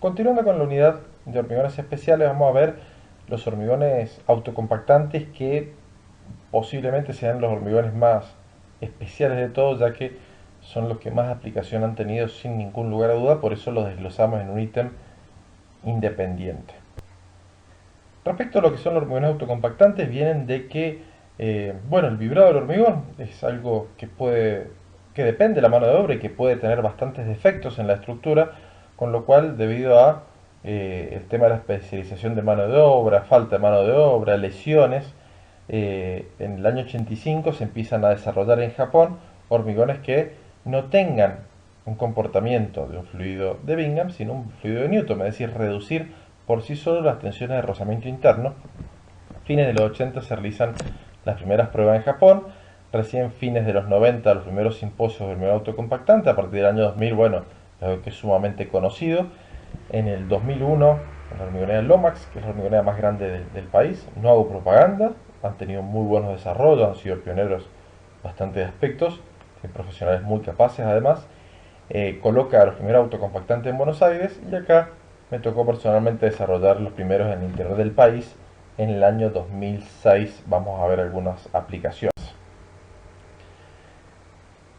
Continuando con la unidad de hormigones especiales, vamos a ver los hormigones autocompactantes que posiblemente sean los hormigones más especiales de todos, ya que son los que más aplicación han tenido sin ningún lugar a duda, por eso los desglosamos en un ítem independiente. Respecto a lo que son los hormigones autocompactantes, vienen de que, bueno, el vibrado del hormigón es algo que depende de la mano de obra y que puede tener bastantes defectos en la estructura, con lo cual, debido a el tema de la especialización de mano de obra, falta de mano de obra, lesiones, en el año 85 se empiezan a desarrollar en Japón hormigones que no tengan un comportamiento de un fluido de Bingham, sino un fluido de Newton, es decir, reducir por sí solo las tensiones de rozamiento interno. Fines de los 80 se realizan las primeras pruebas en Japón, recién fines de los 90 los primeros simposios de hormigón autocompactante, a partir del año 2000, bueno, que es sumamente conocido. En el 2001, la hormigonera Lomax, que es la hormigonera más grande del país, no hago propaganda, han tenido muy buenos desarrollos, han sido pioneros bastantes aspectos, profesionales muy capaces además, coloca a los primeros autocompactantes en Buenos Aires y acá me tocó personalmente desarrollar los primeros en el interior del país. En el año 2006 vamos a ver algunas aplicaciones.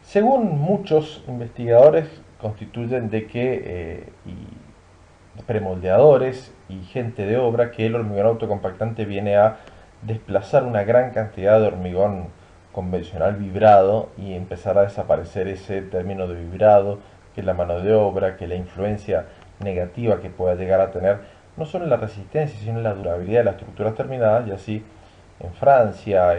Según muchos investigadores, constituyen de que premoldeadores y gente de obra que el hormigón autocompactante viene a desplazar una gran cantidad de hormigón convencional vibrado y empezar a desaparecer ese término de vibrado, que la mano de obra, que la influencia negativa que pueda llegar a tener no solo en la resistencia, sino en la durabilidad de las estructuras terminadas. Y así en Francia,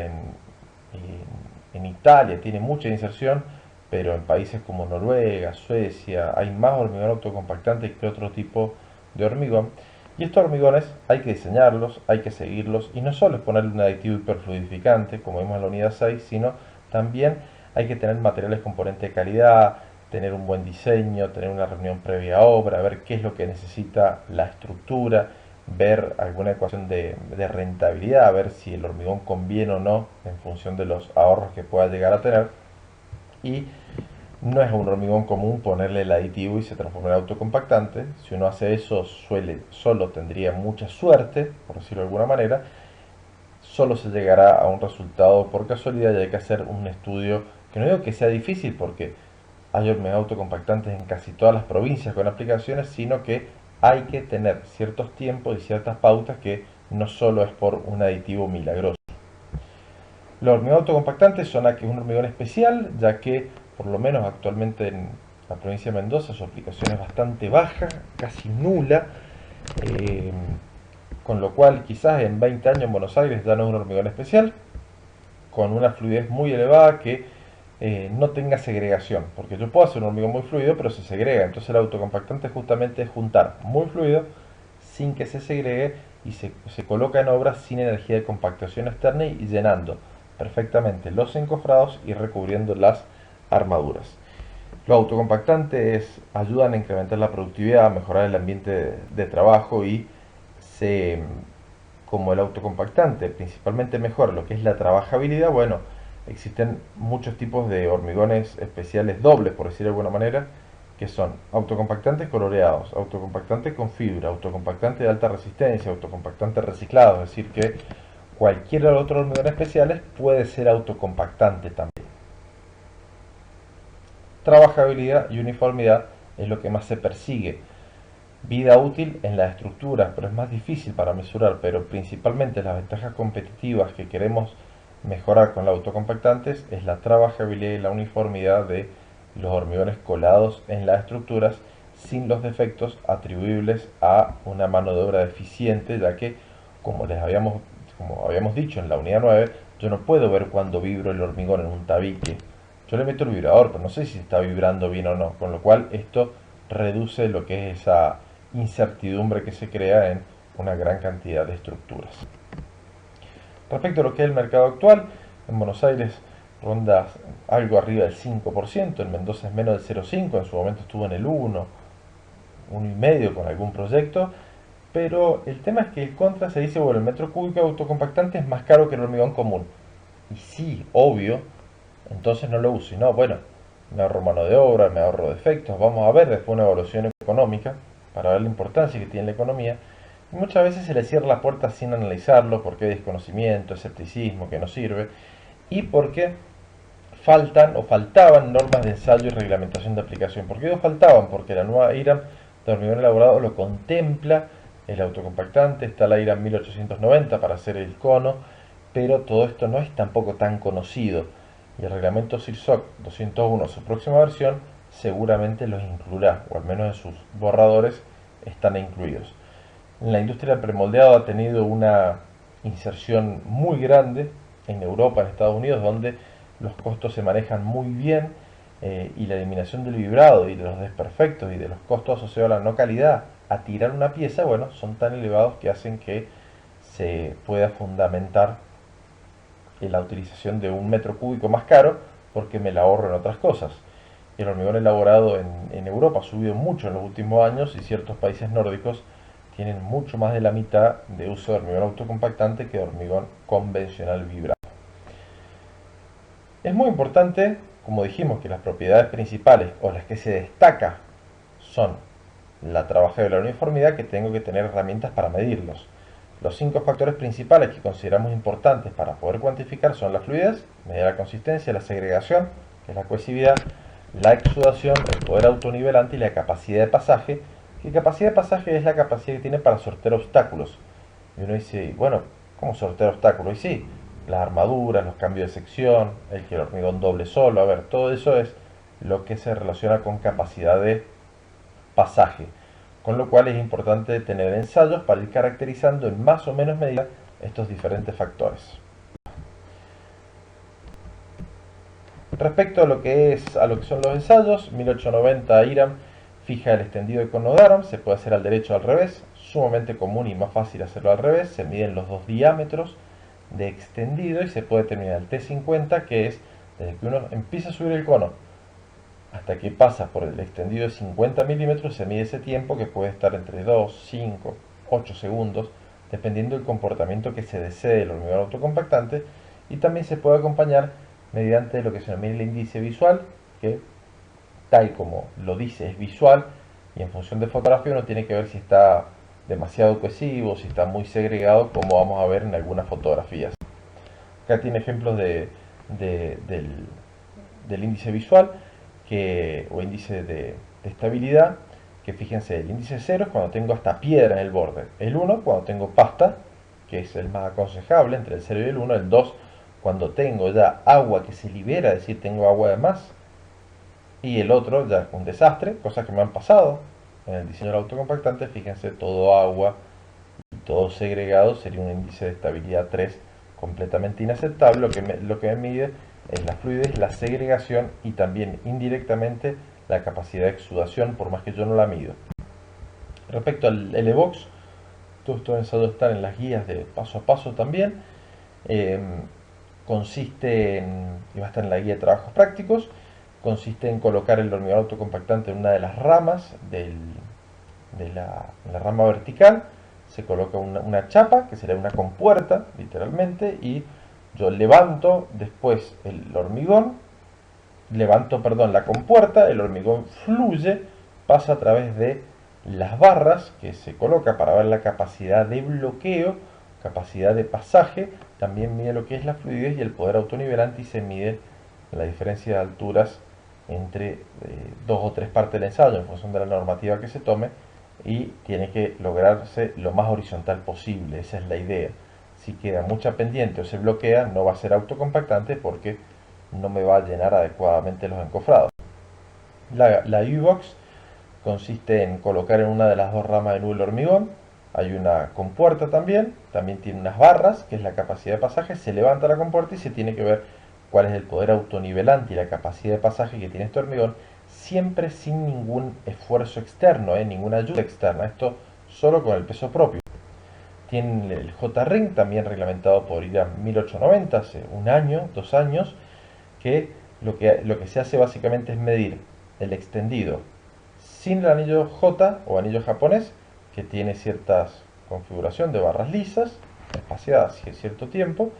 en Italia tiene mucha inserción, pero en países como Noruega, Suecia, hay más hormigón autocompactante que otro tipo de hormigón. Y estos hormigones hay que diseñarlos, hay que seguirlos, y no solo es ponerle un aditivo hiperfluidificante, como vimos en la unidad 6, sino también hay que tener materiales componente de calidad, tener un buen diseño, tener una reunión previa a obra, ver qué es lo que necesita la estructura, ver alguna ecuación de rentabilidad, ver si el hormigón conviene o no en función de los ahorros que pueda llegar a tener. Y no es un hormigón común ponerle el aditivo y se transforma en autocompactante. Si uno hace eso, solo tendría mucha suerte, por decirlo de alguna manera. Solo se llegará a un resultado por casualidad y hay que hacer un estudio que no digo que sea difícil porque hay hormigones autocompactantes en casi todas las provincias con aplicaciones, sino que hay que tener ciertos tiempos y ciertas pautas que no solo es por un aditivo milagroso. Los hormigones autocompactantes son aquí un hormigón especial, ya que por lo menos actualmente en la provincia de Mendoza su aplicación es bastante baja, casi nula, eh, con lo cual quizás en 20 años en Buenos Aires ya no es un hormigón especial, con una fluidez muy elevada que no tenga segregación, porque yo puedo hacer un hormigón muy fluido pero se segrega, entonces el autocompactante justamente es juntar muy fluido sin que se segregue y se coloca en obra sin energía de compactación externa y llenando perfectamente los encofrados y recubriendo las armaduras. Los autocompactantes ayudan a incrementar la productividad, a mejorar el ambiente de trabajo y como el autocompactante principalmente mejora lo que es la trabajabilidad, bueno, existen muchos tipos de hormigones especiales dobles, por decirlo de alguna manera, que son autocompactantes coloreados, autocompactantes con fibra, autocompactantes de alta resistencia, autocompactantes reciclados, es decir que cualquiera de los otros hormigones especiales puede ser autocompactante también. Trabajabilidad y uniformidad es lo que más se persigue. Vida útil en la estructura, pero es más difícil para mesurar, pero principalmente las ventajas competitivas que queremos mejorar con los autocompactantes es la trabajabilidad y la uniformidad de los hormigones colados en las estructuras sin los defectos atribuibles a una mano de obra deficiente, ya que como habíamos dicho en la unidad 9, yo no puedo ver cuando vibro el hormigón en un tabique. Yo le meto el vibrador, pero no sé si está vibrando bien o no, con lo cual esto reduce lo que es esa incertidumbre que se crea en una gran cantidad de estructuras. Respecto a lo que es el mercado actual, en Buenos Aires ronda algo arriba del 5%, en Mendoza es menos del 0,5%, en su momento estuvo en el 1, 1,5% con algún proyecto, pero el tema es que el contra se dice, bueno, el metro cúbico autocompactante es más caro que el hormigón común. Y sí, obvio, entonces no lo uso. Y no, bueno, me ahorro mano de obra, me ahorro defectos, vamos a ver después una evaluación económica para ver la importancia que tiene la economía, y muchas veces se le cierra la puerta sin analizarlo porque hay desconocimiento, escepticismo que no sirve, y porque faltan o faltaban normas de ensayo y reglamentación de aplicación. ¿Por qué digo faltaban? Porque la nueva IRAM de hormigón elaborado lo contempla el autocompactante, está la IRAM 1890 para hacer el cono, pero todo esto no es tampoco tan conocido. Y el reglamento CIRSOC 201, su próxima versión, seguramente los incluirá, o al menos en sus borradores están incluidos. La industria del premoldeado ha tenido una inserción muy grande en Europa, en Estados Unidos, donde los costos se manejan muy bien, y la eliminación del vibrado y de los desperfectos y de los costos asociados a la no calidad a tirar una pieza, bueno, son tan elevados que hacen que se pueda fundamentar en la utilización de un metro cúbico más caro porque me la ahorro en otras cosas. El hormigón elaborado en Europa ha subido mucho en los últimos años y ciertos países nórdicos tienen mucho más de la mitad de uso de hormigón autocompactante que de hormigón convencional vibrado. Es muy importante, como dijimos, que las propiedades principales o las que se destaca son la trabajabilidad y la uniformidad, que tengo que tener herramientas para medirlos. Los 5 factores principales que consideramos importantes para poder cuantificar son la fluidez, medir la consistencia, la segregación, que es la cohesividad, la exudación, el poder autonivelante y la capacidad de pasaje, que capacidad de pasaje es la capacidad que tiene para sortear obstáculos. Y uno dice, bueno, ¿cómo sortear obstáculos? Y sí, las armaduras, los cambios de sección, el que el hormigón doble solo, a ver, todo eso es lo que se relaciona con capacidad de pasaje. Con lo cual es importante tener ensayos para ir caracterizando en más o menos medida estos diferentes factores. Respecto a lo que son los ensayos, 1890 IRAM fija el extendido de cono de Aram, se puede hacer al derecho o al revés, sumamente común y más fácil hacerlo al revés, se miden los dos diámetros de extendido y se puede determinar el T50, que es desde que uno empieza a subir el cono hasta que pasa por el extendido de 50 milímetros, se mide ese tiempo que puede estar entre 2, 5, 8 segundos, dependiendo del comportamiento que se desee del hormigón autocompactante, y también se puede acompañar mediante lo que se denomina el índice visual, que tal como lo dice es visual, y en función de fotografía uno tiene que ver si está demasiado cohesivo, si está muy segregado, como vamos a ver en algunas fotografías. Acá tiene ejemplos del índice visual o índice de estabilidad, que fíjense, el índice 0 es cuando tengo hasta piedra en el borde, el 1 cuando tengo pasta, que es el más aconsejable entre el 0 y el 1, el 2 cuando tengo ya agua que se libera, es decir, tengo agua de más, y el otro ya es un desastre, cosas que me han pasado en el diseño del autocompactante, fíjense, todo agua y todo segregado sería un índice de estabilidad 3 completamente inaceptable. Lo que me mide es la fluidez, la segregación y también indirectamente la capacidad de exudación, por más que yo no la mido. Respecto al LBOX, todos estos ensayos están en las guías de paso a paso también. Eh, consiste en, y va a estar en la guía de trabajos prácticos, consiste en colocar el hormigón autocompactante en una de las ramas de la rama vertical, se coloca una chapa, que será una compuerta, literalmente, y yo levanto después el hormigón, perdón, la compuerta, el hormigón fluye, pasa a través de las barras que se coloca para ver la capacidad de bloqueo, capacidad de pasaje, también mide lo que es la fluidez y el poder autonivelante y se mide la diferencia de alturas entre dos o tres partes del ensayo en función de la normativa que se tome, y tiene que lograrse lo más horizontal posible, esa es la idea. Si queda mucha pendiente o se bloquea, no va a ser autocompactante porque no me va a llenar adecuadamente los encofrados. La U-Box consiste en colocar en una de las dos ramas de nube el hormigón, hay una compuerta también tiene unas barras, que es la capacidad de pasaje, se levanta la compuerta y se tiene que ver cuál es el poder autonivelante y la capacidad de pasaje que tiene este hormigón, siempre sin ningún esfuerzo externo, ninguna ayuda externa, esto solo con el peso propio. Tiene el J-Ring, también reglamentado por IRAM 1890, hace un año, 2 años, que lo que se hace básicamente es medir el extendido sin el anillo J o anillo japonés, que tiene ciertas configuración de barras lisas, espaciadas y cierto tiempo.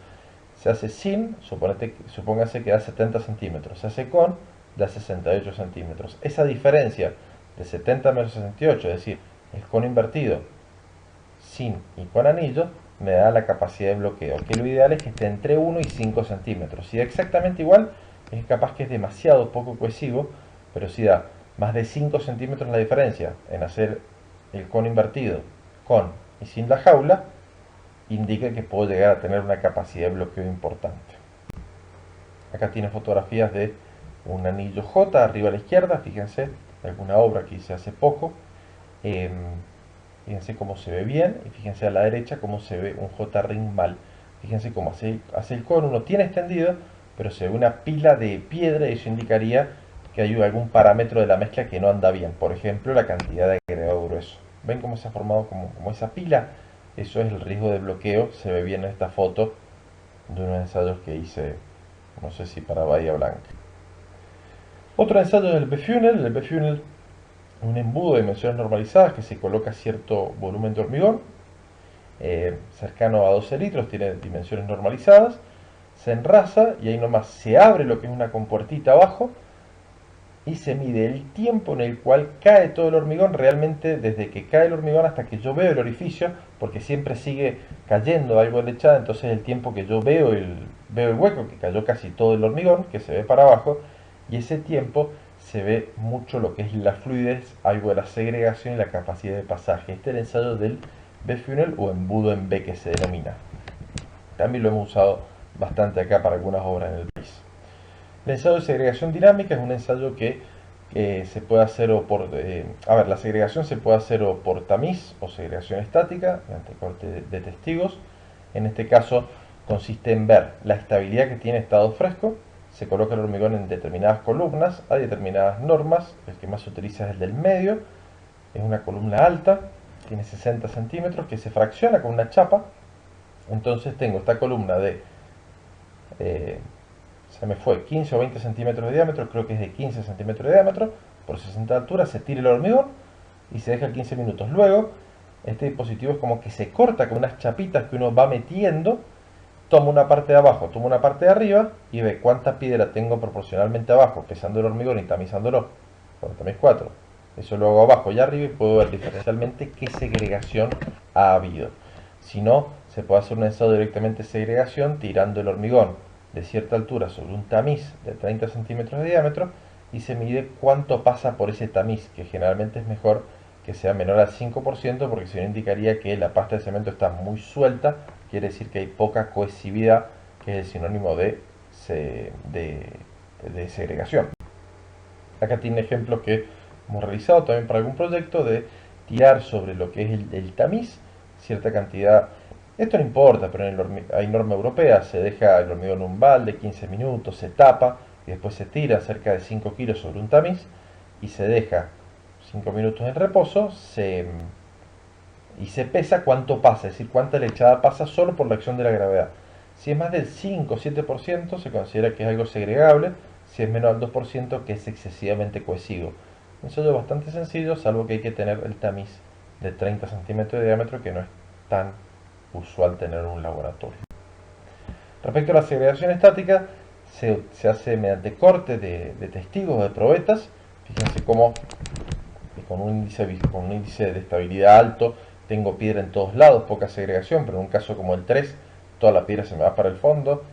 Se hace sin, supóngase que da 70 centímetros, se hace con, da 68 centímetros. Esa diferencia de 70 menos 68, es decir, El cono invertido sin y con anillo me da la capacidad de bloqueo, que lo ideal es que esté entre 1 y 5 centímetros. Si da exactamente igual, es capaz que es demasiado poco cohesivo, pero si da más de 5 centímetros la diferencia en hacer el cono invertido con y sin la jaula, indica que puedo llegar a tener una capacidad de bloqueo importante. Acá tiene fotografías de un anillo J arriba a la izquierda, fíjense, alguna obra que hice hace poco. Eh, Fíjense cómo se ve bien y fíjense a la derecha cómo se ve un J-ring mal. Fíjense cómo hace el cono, uno tiene extendido, pero se ve una pila de piedra y eso indicaría que hay algún parámetro de la mezcla que no anda bien. Por ejemplo, la cantidad de agregado grueso. ¿Ven cómo se ha formado como esa pila? Eso es el riesgo de bloqueo. Se ve bien en esta foto de unos ensayos que hice, no sé si para Bahía Blanca. Otro ensayo del B-Funnel. El B-Funnel, un embudo de dimensiones normalizadas que se coloca cierto volumen de hormigón cercano a 12 litros, tiene dimensiones normalizadas, se enrasa y ahí nomás se abre lo que es una compuertita abajo y se mide el tiempo en el cual cae todo el hormigón, realmente desde que cae el hormigón hasta que yo veo el orificio, porque siempre sigue cayendo algo de lechada, entonces el tiempo que yo veo el hueco, que cayó casi todo el hormigón, que se ve para abajo, y ese tiempo se ve mucho lo que es la fluidez, algo de la segregación y la capacidad de pasaje. Este es el ensayo del B-Funnel o embudo en B que se denomina. También lo hemos usado bastante acá para algunas obras en el país. El ensayo de segregación dinámica es un ensayo que se puede hacer la segregación se puede hacer o por tamiz o segregación estática, mediante corte de testigos. En este caso consiste en ver la estabilidad que tiene estado fresco. Se coloca el hormigón en determinadas columnas, hay determinadas normas, el que más se utiliza es el del medio, es una columna alta, tiene 60 centímetros, que se fracciona con una chapa. Entonces tengo esta columna de se me fue 15 o 20 centímetros de diámetro, creo que es de 15 centímetros de diámetro, por 60 de altura, se tira el hormigón y se deja 15 minutos. Luego, este dispositivo es como que se corta con unas chapitas que uno va metiendo, toma una parte de abajo, toma una parte de arriba y ve cuánta piedra tengo proporcionalmente abajo, pesando el hormigón y tamizándolo, con tamiz 4. Eso lo hago abajo y arriba y puedo ver diferencialmente qué segregación ha habido. Si no, se puede hacer un ensayo directamente de segregación tirando el hormigón de cierta altura sobre un tamiz de 30 centímetros de diámetro y se mide cuánto pasa por ese tamiz, que generalmente es mejor que sea menor al 5% porque si no indicaría que la pasta de cemento está muy suelta, quiere decir que hay poca cohesividad, que es el sinónimo de segregación. Acá tiene ejemplos que hemos realizado también para algún proyecto de tirar sobre lo que es el tamiz cierta cantidad. Esto no importa, pero hay norma europea, se deja el hormigón en un balde 15 minutos, se tapa y después se tira cerca de 5 kilos sobre un tamiz y se deja 5 minutos en reposo y se pesa cuánto pasa, es decir, cuánta lechada pasa solo por la acción de la gravedad. Si es más del 5 o 7% se considera que es algo segregable, si es menor al 2% que es excesivamente cohesivo. Un ensayo bastante sencillo, salvo que hay que tener el tamiz de 30 centímetros de diámetro, que no es tan usual tener en un laboratorio. Respecto a la segregación estática, se hace mediante corte de testigos de probetas. Fíjense cómo con un índice de estabilidad alto tengo piedra en todos lados, poca segregación, pero en un caso como el 3, toda la piedra se me va para el fondo.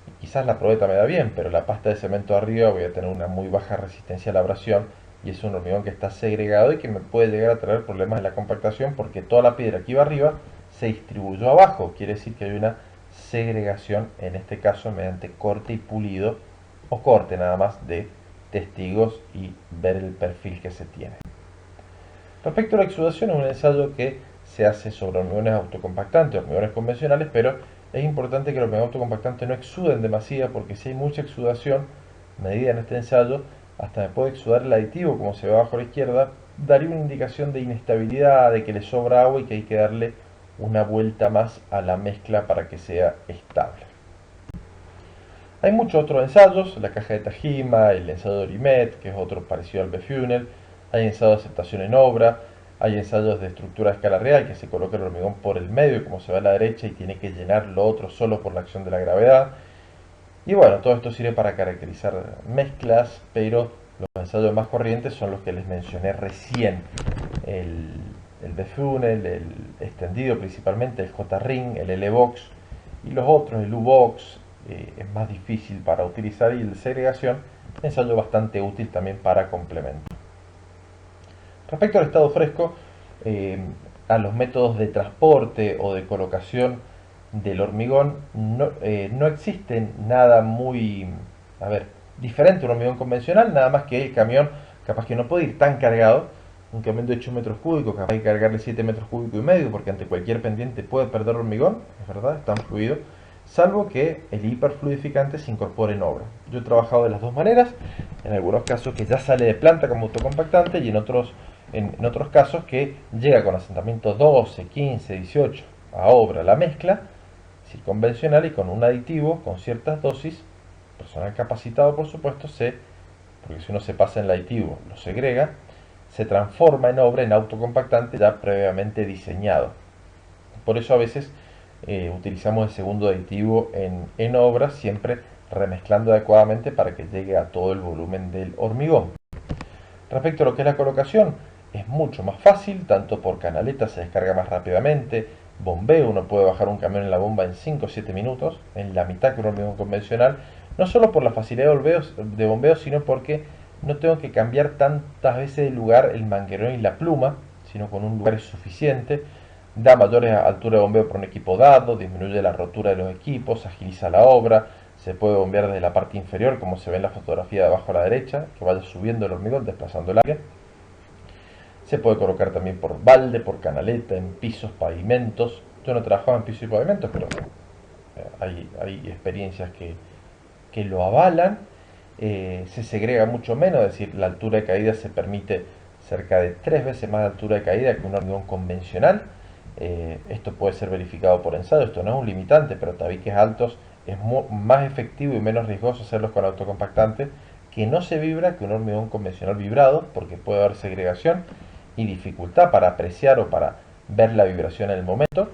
Y quizás la probeta me da bien, pero la pasta de cemento arriba voy a tener una muy baja resistencia a la abrasión y es un hormigón que está segregado y que me puede llegar a traer problemas en la compactación porque toda la piedra que iba arriba se distribuyó abajo. Quiere decir que hay una segregación, en este caso mediante corte y pulido o corte nada más de testigos y ver el perfil que se tiene. Respecto a la exudación, es un ensayo que se hace sobre hormigones autocompactantes, hormigones convencionales, pero es importante que los hormigones autocompactantes no exuden demasiado porque si hay mucha exudación medida en este ensayo, hasta me puede exudar el aditivo, como se ve abajo a la izquierda, daría una indicación de inestabilidad, de que le sobra agua y que hay que darle una vuelta más a la mezcla para que sea estable. Hay muchos otros ensayos, la caja de Tajima, el ensayo de Orimet, que es otro parecido al B-Funnel, hay ensayos de aceptación en obra, hay ensayos de estructura a escala real, que se coloca el hormigón por el medio, como se ve a la derecha, y tiene que llenar lo otro solo por la acción de la gravedad. Y bueno, todo esto sirve para caracterizar mezclas, pero los ensayos más corrientes son los que les mencioné recién. el B-Funnel, el extendido principalmente, el J-Ring, el L-Box y los otros, el U-Box, es más difícil para utilizar, y el de segregación, ensayo bastante útil también para complemento. Respecto al estado fresco, eh, a los métodos de transporte o de colocación del hormigón, no existe nada muy, a ver, diferente a un hormigón convencional, nada más que el camión capaz que no puede ir tan cargado. Un camión de 8 metros cúbicos capaz de cargarle 7 metros cúbicos y medio, porque ante cualquier pendiente puede perder hormigón, es verdad, es tan fluido, salvo que el hiperfluidificante se incorpore en obra. Yo he trabajado de las dos maneras, en algunos casos que ya sale de planta como autocompactante, y en otros casos que llega con asentamiento 12, 15, 18 a obra la mezcla, es decir, convencional, y con un aditivo con ciertas dosis, personal capacitado por supuesto, porque si uno se pasa en el aditivo, lo segrega, se transforma en obra en autocompactante ya previamente diseñado. Por eso a veces utilizamos el segundo aditivo en obra, siempre remezclando adecuadamente para que llegue a todo el volumen del hormigón. Respecto a lo que es la colocación, es mucho más fácil, tanto por canaleta se descarga más rápidamente, bombeo, uno puede bajar un camión en la bomba en 5 o 7 minutos, en la mitad que un hormigón convencional, no solo por la facilidad de bombeo, sino porque no tengo que cambiar tantas veces de lugar el manguerón y la pluma, sino con un lugar es suficiente, da mayores altura de bombeo por un equipo dado, disminuye la rotura de los equipos, agiliza la obra, se puede bombear desde la parte inferior, como se ve en la fotografía de abajo a la derecha, que vaya subiendo el hormigón, desplazando el aire. Se puede colocar también por balde, por canaleta, en pisos, pavimentos. Yo no trabajaba en pisos y pavimentos, pero hay experiencias que lo avalan. Se segrega mucho menos, es decir, la altura de caída se permite cerca de 3 veces más de altura de caída que un hormigón convencional. Esto puede ser verificado por ensayo, esto no es un limitante, pero tabiques altos es más efectivo y menos riesgoso hacerlos con autocompactante, que no se vibra que un hormigón convencional vibrado, porque puede haber segregación y dificultad para apreciar o para ver la vibración en el momento.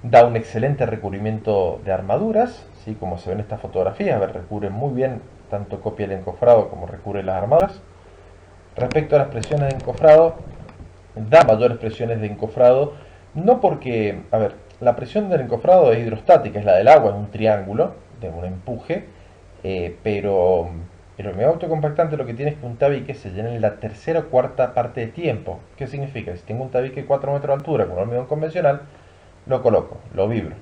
Da un excelente recubrimiento de armaduras, ¿sí? Como se ve en esta fotografía, recubre muy bien, tanto copia el encofrado como recubre las armaduras. Respecto a las presiones de encofrado, da mayores presiones de encofrado, no porque, a ver, la presión del encofrado es hidrostática, es la del agua, es un triángulo de un empuje, pero el hormigón autocompactante lo que tiene es que un tabique se llena en la tercera o cuarta parte de tiempo. ¿Qué significa? Si tengo un tabique de 4 metros de altura con un hormigón convencional, lo coloco, lo vibro,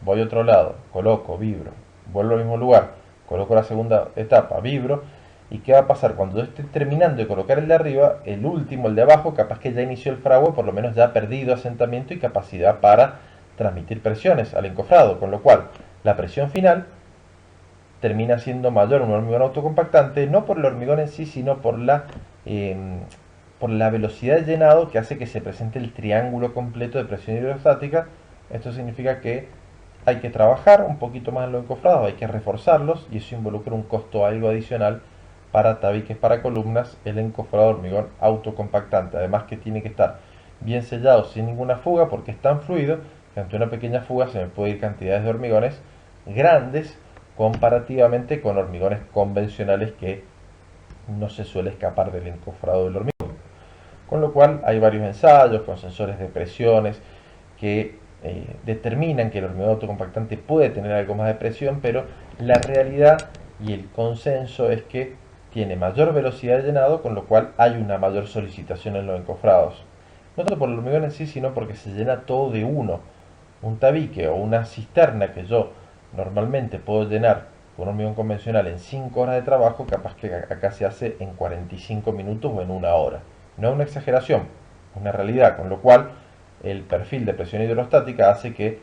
voy a otro lado, coloco, vibro, vuelvo al mismo lugar, coloco la segunda etapa, vibro. ¿Y qué va a pasar? Cuando yo esté terminando de colocar el de arriba, el último, el de abajo, capaz que ya inició el fragua, por lo menos ya ha perdido asentamiento y capacidad para transmitir presiones al encofrado, con lo cual la presión final termina siendo mayor en un hormigón autocompactante, no por el hormigón en sí, sino eh, por la velocidad de llenado, que hace que se presente el triángulo completo de presión hidrostática. Esto significa que hay que trabajar un poquito más en los encofrados, hay que reforzarlos, y eso involucra un costo algo adicional para tabiques, para columnas, el encofrado de hormigón autocompactante. Además que tiene que estar bien sellado sin ninguna fuga, porque es tan fluido que ante una pequeña fuga se me puede ir cantidades de hormigones grandes comparativamente con hormigones convencionales que no se suele escapar del encofrado del hormigón. Con lo cual hay varios ensayos con sensores de presiones que determinan que el hormigón autocompactante puede tener algo más de presión, pero la realidad y el consenso es que tiene mayor velocidad de llenado, con lo cual hay una mayor solicitación en los encofrados. No tanto por el hormigón en sí, sino porque se llena todo de uno. Un tabique o una cisterna que yo normalmente puedo llenar con un hormigón convencional en 5 horas de trabajo, capaz que acá se hace en 45 minutos o en una hora. No es una exageración, es una realidad, con lo cual el perfil de presión hidrostática hace que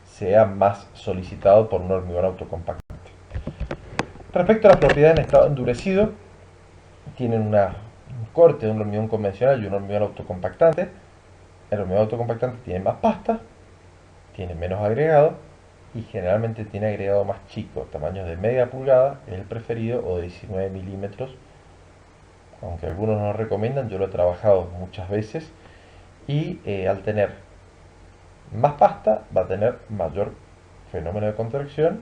sea más solicitado por un hormigón autocompactante. Respecto a las propiedades en estado endurecido, tienen un corte de un hormigón convencional y un hormigón autocompactante. El hormigón autocompactante tiene más pasta, tiene menos agregado y generalmente tiene agregado más chico, tamaños de media pulgada, es el preferido, o de 19 milímetros, aunque algunos no lo recomiendan, yo lo he trabajado muchas veces, y al tener más pasta va a tener mayor fenómeno de contracción,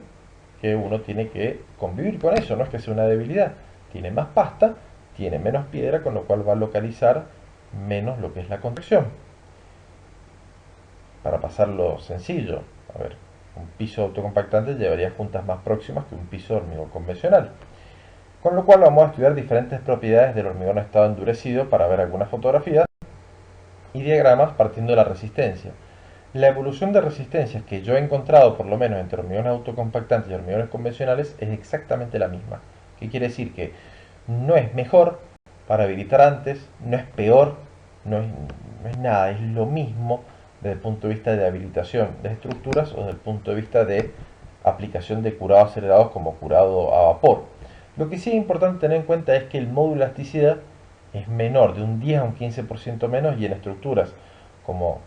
que uno tiene que convivir con eso, no es que sea una debilidad, tiene más pasta, tiene menos piedra, con lo cual va a localizar menos lo que es la contracción. Para pasarlo sencillo, a ver, un piso autocompactante llevaría juntas más próximas que un piso de hormigón convencional. Con lo cual vamos a estudiar diferentes propiedades del hormigón a estado endurecido para ver algunas fotografías y diagramas partiendo de la resistencia. La evolución de resistencias que yo he encontrado, por lo menos entre hormigones autocompactantes y hormigones convencionales, es exactamente la misma. ¿Qué quiere decir? Que no es mejor para habilitar antes, no es peor, no es nada, es lo mismo desde el punto de vista de habilitación de estructuras o desde el punto de vista de aplicación de curado acelerados como curado a vapor. Lo que sí es importante tener en cuenta es que el módulo de elasticidad es menor, de un 10 a un 15% menos, y en estructuras como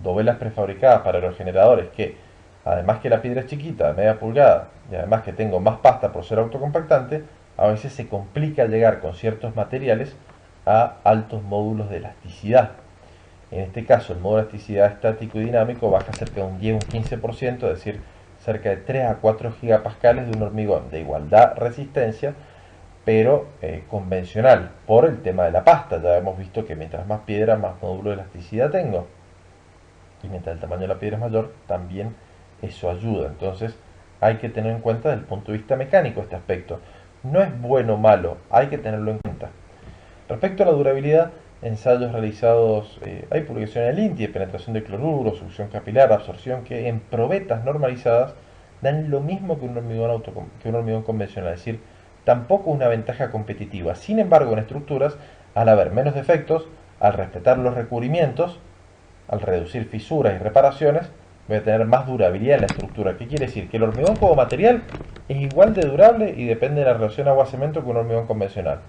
dovelas prefabricadas para los generadores, que además que la piedra es chiquita, de media pulgada, y además que tengo más pasta por ser autocompactante, a veces se complica llegar con ciertos materiales a altos módulos de elasticidad. En este caso, el módulo de elasticidad estático y dinámico baja cerca de un 10 o un 15%, es decir, cerca de 3 a 4 gigapascales de un hormigón de igualdad resistencia, pero convencional, por el tema de la pasta. Ya hemos visto que mientras más piedra, más módulo de elasticidad tengo. Y mientras el tamaño de la piedra es mayor, también eso ayuda. Entonces, hay que tener en cuenta desde el punto de vista mecánico este aspecto. No es bueno o malo, hay que tenerlo en cuenta. Respecto a la durabilidad, ensayos realizados, hay publicaciones en el INTI de penetración de cloruro, succión capilar, absorción, que en probetas normalizadas dan lo mismo que que un hormigón convencional, es decir, tampoco una ventaja competitiva. Sin embargo, en estructuras, al haber menos defectos, al respetar los recubrimientos, al reducir fisuras y reparaciones, voy a tener más durabilidad en la estructura. ¿Qué quiere decir? Que el hormigón como material es igual de durable y depende de la relación agua-cemento que un hormigón convencional.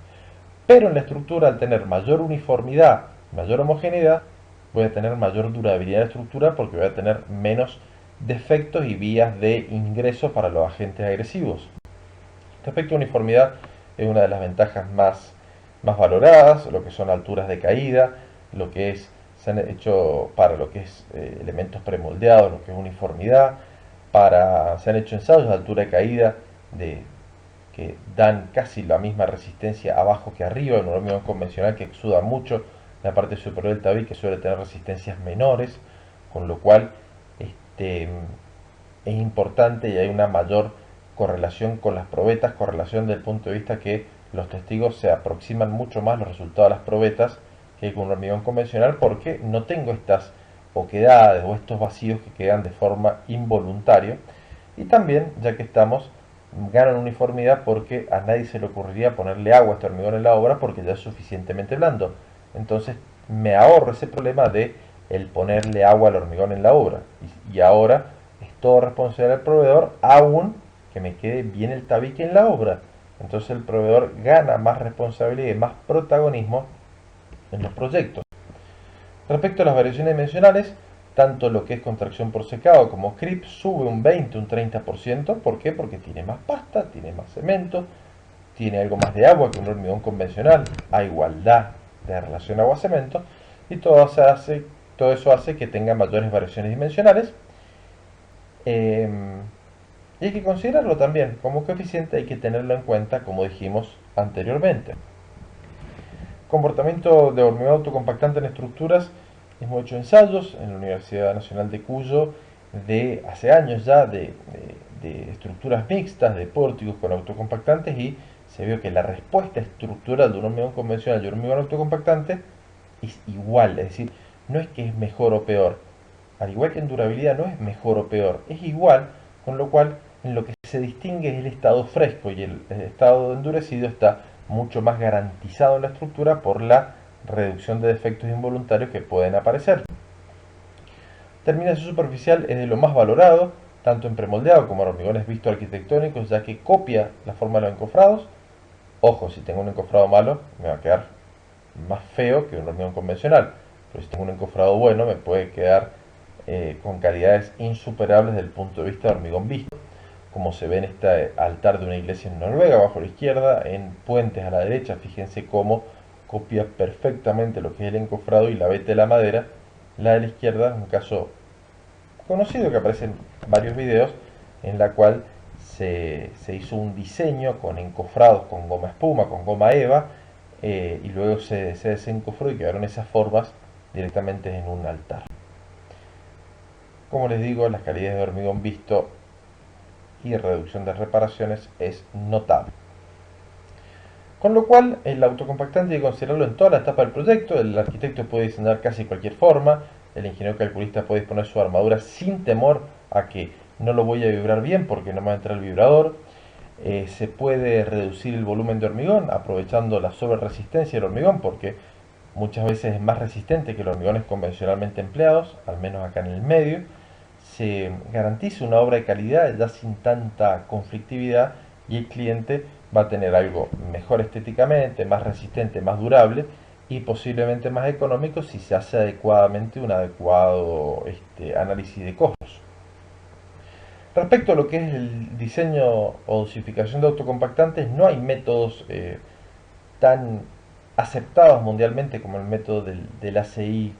Pero en la estructura, al tener mayor uniformidad, mayor homogeneidad, voy a tener mayor durabilidad de la estructura porque voy a tener menos defectos y vías de ingreso para los agentes agresivos. Respecto a uniformidad, es una de las ventajas más valoradas, lo que son alturas de caída, lo que es, se han hecho para lo que es elementos premoldeados, lo que es uniformidad, se han hecho ensayos de altura de caída de, que dan casi la misma resistencia abajo que arriba, en un hormigón convencional que exuda mucho la parte superior del tabique suele tener resistencias menores, con lo cual es importante y hay una mayor correlación con las probetas, correlación desde el punto de vista que los testigos se aproximan mucho más los resultados de las probetas que con un hormigón convencional, porque no tengo estas oquedades o estos vacíos que quedan de forma involuntaria. Y también, ya que estamos, ganan uniformidad porque a nadie se le ocurriría ponerle agua a este hormigón en la obra porque ya es suficientemente blando. Entonces me ahorro ese problema de el ponerle agua al hormigón en la obra. Y ahora es todo responsabilidad del proveedor, aún que me quede bien el tabique en la obra. Entonces el proveedor gana más responsabilidad y más protagonismo en los proyectos. Respecto a las variaciones dimensionales, tanto lo que es contracción por secado como creep sube un 20, un 30%. ¿Por qué? Porque tiene más pasta, tiene más cemento, tiene algo más de agua que un hormigón convencional, a igualdad de relación agua-cemento, y todo eso hace que tenga mayores variaciones dimensionales. Y hay que considerarlo también como coeficiente, hay que tenerlo en cuenta, como dijimos anteriormente. Comportamiento de hormigón autocompactante en estructuras. Hemos hecho ensayos en la Universidad Nacional de Cuyo de hace años ya de estructuras mixtas, de pórticos con autocompactantes, y se vio que la respuesta estructural de un hormigón convencional y un hormigón autocompactante es igual, es decir, no es que es mejor o peor, al igual que en durabilidad no es mejor o peor, es igual, con lo cual en lo que se distingue es el estado fresco, y el estado endurecido está mucho más garantizado en la estructura por la reducción de defectos involuntarios que pueden aparecer. Terminación superficial es de lo más valorado, tanto en premoldeado como en hormigones visto arquitectónicos, ya que copia la forma de los encofrados. Ojo, si tengo un encofrado malo, me va a quedar más feo que un hormigón convencional, pero si tengo un encofrado bueno, me puede quedar con calidades insuperables desde el punto de vista de hormigón visto, como se ve en este altar de una iglesia en Noruega, abajo a la izquierda, en puentes a la derecha. Fíjense cómo copia perfectamente lo que es el encofrado y la veta de la madera. La de la izquierda es un caso conocido que aparece en varios videos, en la cual se hizo un diseño con encofrados con goma espuma, con goma eva, y luego se desencofró y quedaron esas formas directamente en un altar. Como les digo, las calidades de hormigón visto y reducción de reparaciones es notable. Con lo cual, el autocompactante hay que considerarlo en toda la etapa del proyecto. El arquitecto puede diseñar casi cualquier forma, el ingeniero calculista puede disponer su armadura sin temor a que no lo voy a vibrar bien porque no me va a entrar el vibrador. Se puede reducir el volumen de hormigón aprovechando la sobreresistencia del hormigón porque muchas veces es más resistente que los hormigones convencionalmente empleados, al menos acá en el medio. Se garantiza una obra de calidad ya sin tanta conflictividad y el cliente va a tener algo mejor estéticamente, más resistente, más durable y posiblemente más económico si se hace adecuadamente un adecuado análisis de costos. Respecto a lo que es el diseño o dosificación de autocompactantes, no hay métodos tan aceptados mundialmente como el método del ACI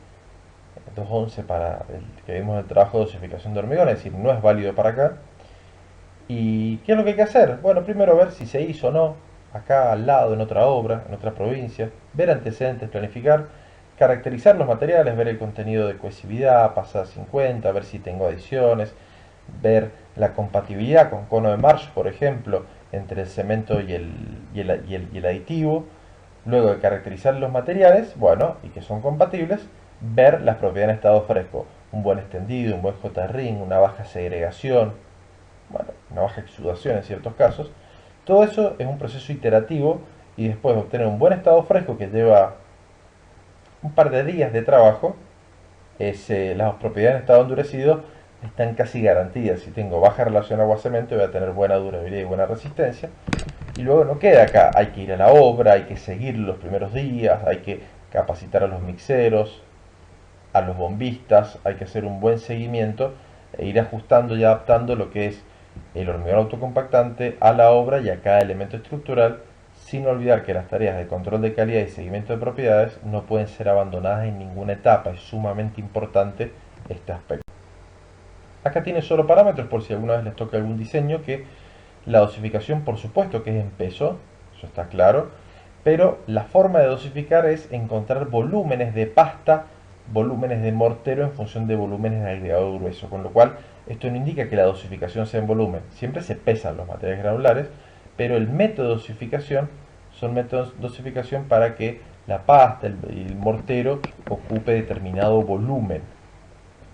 211 para el que vimos el trabajo de dosificación de hormigón, es decir, no es válido para acá. ¿Y qué es lo que hay que hacer? Bueno, primero ver si se hizo o no, acá al lado, en otra obra, en otra provincia, ver antecedentes, planificar, caracterizar los materiales, ver el contenido de cohesividad, pasar 50, ver si tengo adiciones, ver la compatibilidad con cono de Marsh, por ejemplo, entre el cemento y el aditivo. Luego de caracterizar los materiales, bueno, y que son compatibles, ver las propiedades en estado fresco. Un buen extendido, un buen J-ring, una baja segregación, bueno, una baja exudación en ciertos casos. Todo eso es un proceso iterativo y después de obtener un buen estado fresco que lleva un par de días de trabajo, las propiedades en estado endurecido están casi garantidas. Si tengo baja relación agua-cemento voy a tener buena durabilidad y buena resistencia. Y luego no queda acá, hay que ir a la obra, hay que seguir los primeros días, hay que capacitar a los mixeros, a los bombistas, hay que hacer un buen seguimiento e ir ajustando y adaptando lo que es el hormigón autocompactante a la obra y a cada elemento estructural, sin olvidar que las tareas de control de calidad y seguimiento de propiedades no pueden ser abandonadas en ninguna etapa, es sumamente importante este aspecto. Acá tiene solo parámetros por si alguna vez les toca algún diseño, que la dosificación por supuesto que es en peso, eso está claro, pero la forma de dosificar es encontrar volúmenes de pasta, volúmenes de mortero en función de volúmenes de agregado grueso, con lo cual esto no indica que la dosificación sea en volumen, siempre se pesan los materiales granulares, pero el método de dosificación son métodos de dosificación para que la pasta, el mortero ocupe determinado volumen,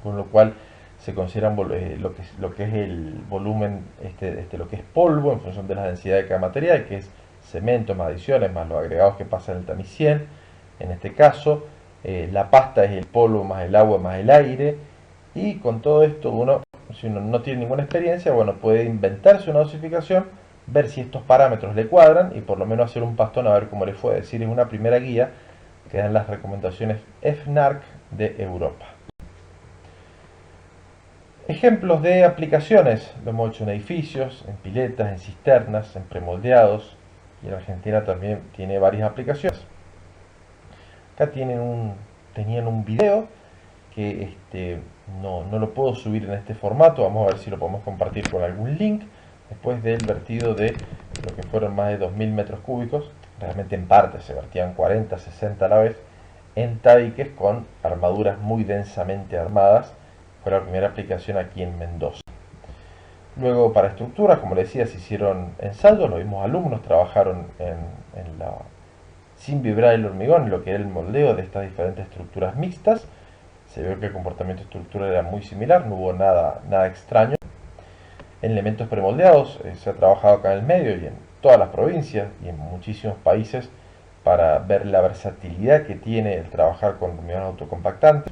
con lo cual se consideran lo que es el volumen, lo que es polvo en función de la densidad de cada material, que es cemento más adiciones, más los agregados que pasan en el tamiz 100. En este caso, la pasta es el polvo más el agua más el aire. Y con todo esto, si uno no tiene ninguna experiencia, bueno, puede inventarse una dosificación, ver si estos parámetros le cuadran y por lo menos hacer un pastón a ver cómo le fue. Es decir, es una primera guía que dan las recomendaciones FNARC de Europa. Ejemplos de aplicaciones, lo hemos hecho en edificios, en piletas, en cisternas, en premoldeados, y en Argentina también tiene varias aplicaciones. Acá tenían un video que no lo puedo subir en este formato, vamos a ver si lo podemos compartir con algún link, después del vertido de lo que fueron más de 2000 metros cúbicos, realmente en parte se vertían 40, 60 a la vez, en tabiques con armaduras muy densamente armadas. Fue la primera aplicación aquí en Mendoza. Luego para estructuras, como les decía, se hicieron ensayos, los mismos alumnos trabajaron sin vibrar el hormigón, en lo que era el moldeo de estas diferentes estructuras mixtas. Se vio que el comportamiento estructural era muy similar, no hubo nada extraño. En elementos premoldeados se ha trabajado acá en el medio y en todas las provincias y en muchísimos países para ver la versatilidad que tiene el trabajar con hormigón autocompactante.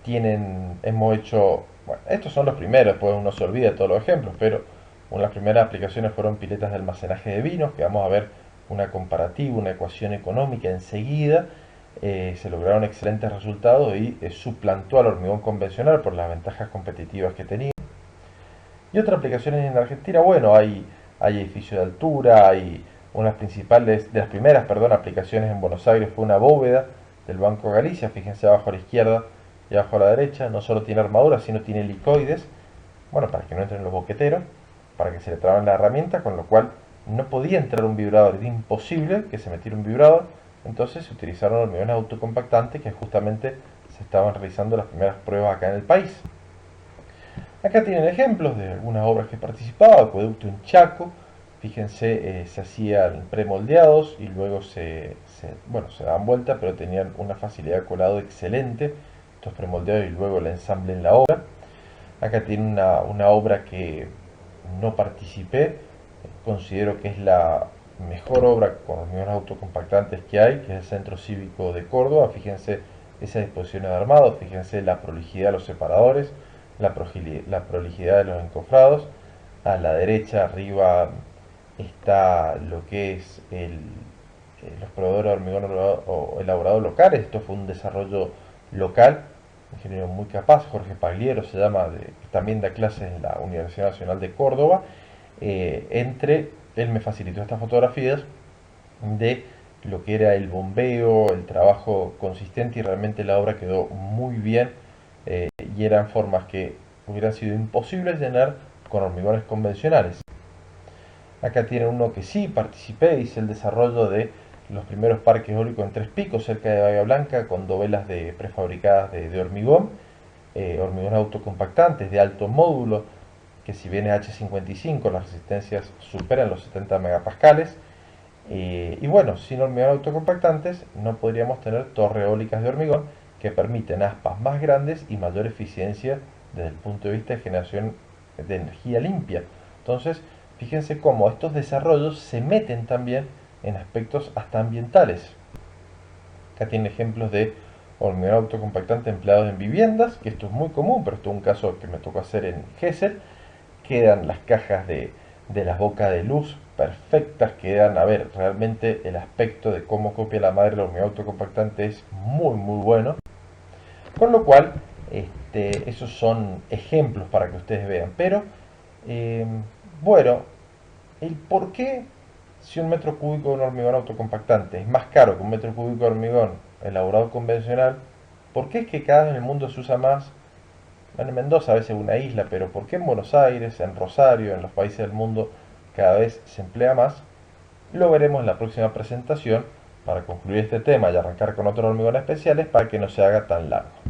Hemos hecho, bueno, estos son los primeros, después uno se olvida de todos los ejemplos, pero una de las primeras aplicaciones fueron piletas de almacenaje de vinos, que vamos a ver una comparativa, una ecuación económica enseguida. Se lograron excelentes resultados y suplantó al hormigón convencional por las ventajas competitivas que tenía. Y otras aplicaciones en Argentina, bueno, hay edificios de altura, hay de las primeras, aplicaciones en Buenos Aires fue una bóveda del Banco Galicia, fíjense abajo a la izquierda y abajo a la derecha, no solo tiene armadura, sino tiene helicoides, bueno, para que no entren los boqueteros, para que se le traben la herramienta, con lo cual no podía entrar un vibrador, era imposible que se metiera un vibrador, entonces se utilizaron hormigones autocompactantes que justamente se estaban realizando las primeras pruebas acá en el país. Acá tienen ejemplos de algunas obras que he participado, acueducto en Chaco, fíjense, se hacían premoldeados y luego bueno, se daban vuelta, pero tenían una facilidad de colado excelente, estos premoldeados y luego el ensamble en la obra. Acá tiene una obra que no participé, considero que es la mejor obra con hormigones autocompactantes que hay, que es el Centro Cívico de Córdoba. Fíjense esas disposiciones de armado, fíjense la prolijidad de los separadores, la prolijidad de los encofrados. A la derecha, arriba, está lo que es los proveedores de hormigón elaborado locales. Esto fue un desarrollo local, un ingeniero muy capaz, Jorge Pagliero se llama, que también da clases en la Universidad Nacional de Córdoba. Él me facilitó estas fotografías de lo que era el bombeo, el trabajo consistente, y realmente la obra quedó muy bien, y eran formas que hubieran sido imposibles llenar con hormigones convencionales. Acá tiene uno que sí participé, hice el desarrollo de los primeros parques eólicos en Tres Picos, cerca de Bahía Blanca, con dovelas prefabricadas de hormigón, hormigón autocompactantes de alto módulo, que si bien es H55, las resistencias superan los 70 megapascales. Y bueno, sin hormigón autocompactantes no podríamos tener torres eólicas de hormigón que permiten aspas más grandes y mayor eficiencia desde el punto de vista de generación de energía limpia. Entonces, fíjense cómo estos desarrollos se meten también en aspectos hasta ambientales. Acá tienen ejemplos de hormigón autocompactante empleados en viviendas, que esto es muy común, pero esto es un caso que me tocó hacer en Gesell. Quedan las cajas de las bocas de luz perfectas, quedan, a ver, realmente el aspecto de cómo copia la madre el hormigón autocompactante es muy bueno. Con lo cual, esos son ejemplos para que ustedes vean. Pero, eh, bueno, el por qué, si un metro cúbico de un hormigón autocompactante es más caro que un metro cúbico de hormigón elaborado convencional, ¿por qué es que cada vez en el mundo se usa más? Bueno, en Mendoza a veces una isla, pero ¿por qué en Buenos Aires, en Rosario, en los países del mundo cada vez se emplea más? Lo veremos en la próxima presentación para concluir este tema y arrancar con otros hormigones especiales para que no se haga tan largo.